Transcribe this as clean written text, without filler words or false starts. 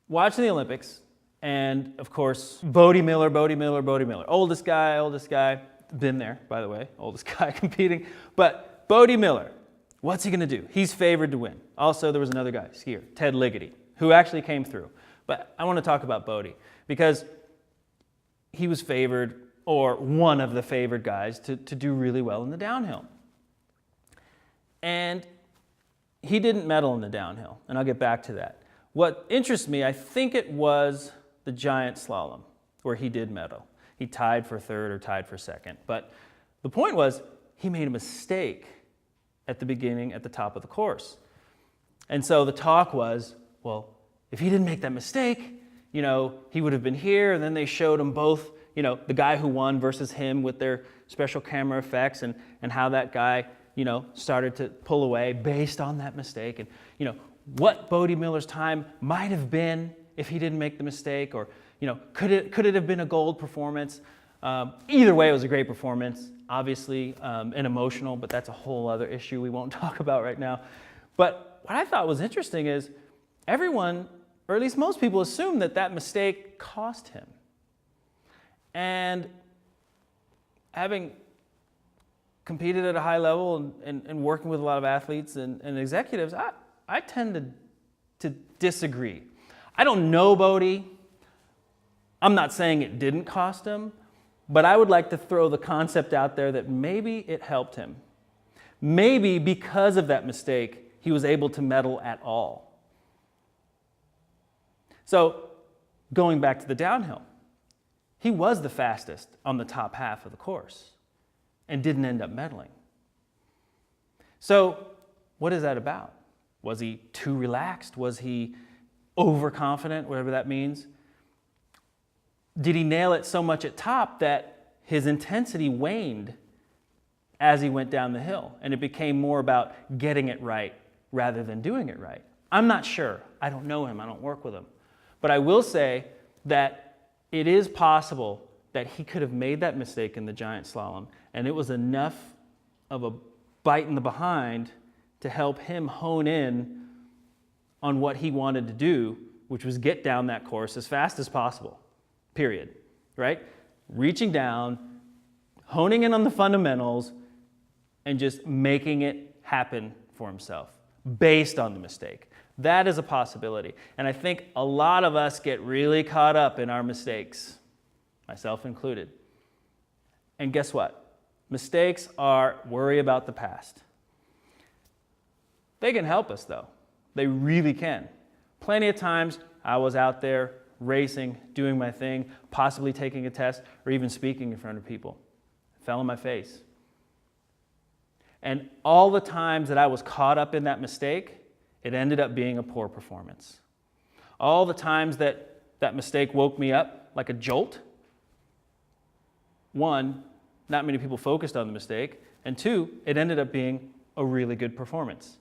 watching the Olympics, and of course, Bode Miller. Oldest guy, been there, by the way, oldest guy competing. But Bode Miller, what's he gonna do? He's favored to win. Also, there was another guy, skier, Ted Ligety, who actually came through. But I wanna talk about Bode because he was favored, or one of the favored guys, to do really well in the downhill. And he didn't medal in the downhill, and I'll get back to that. What interests me, I think it was the giant slalom, where he did medal. He tied for third or tied for second. But the point was, he made a mistake at the beginning, at the top of the course. And so the talk was, well, if he didn't make that mistake, you know, he would have been here. And then they showed him both, you know, the guy who won versus him with their special camera effects, and how that guy, you know, started to pull away based on that mistake. And, you know, what Bode Miller's time might have been if he didn't make the mistake, or, you know, could it have been a gold performance? Either way, it was a great performance, obviously, and emotional, but that's a whole other issue we won't talk about right now. But what I thought was interesting is everyone, or at least most people, assumed that that mistake cost him. And having competed at a high level and working with a lot of athletes and executives, I tend to disagree. I don't know Bode. I'm not saying it didn't cost him, but I would like to throw the concept out there that maybe it helped him. Maybe because of that mistake, he was able to medal at all. So going back to the downhill, he was the fastest on the top half of the course and didn't end up medaling. So what is that about? Was he too relaxed? Was he overconfident, whatever that means? Did he nail it so much at top that his intensity waned as he went down the hill, and it became more about getting it right rather than doing it right? I'm not sure. I don't know him. I don't work with him. But I will say that it is possible that he could have made that mistake in the giant slalom, and it was enough of a bite in the behind to help him hone in on what he wanted to do, which was get down that course as fast as possible, period, right? Reaching down, honing in on the fundamentals, and just making it happen for himself based on the mistake. That is a possibility. And I think a lot of us get really caught up in our mistakes, myself included. And guess what? Mistakes are worry about the past. They can help us, though. They really can. Plenty of times I was out there racing, doing my thing, possibly taking a test, or even speaking in front of people. It fell on my face. And all the times that I was caught up in that mistake, it ended up being a poor performance. All the times that that mistake woke me up like a jolt, one, not many people focused on the mistake, and two, it ended up being a really good performance.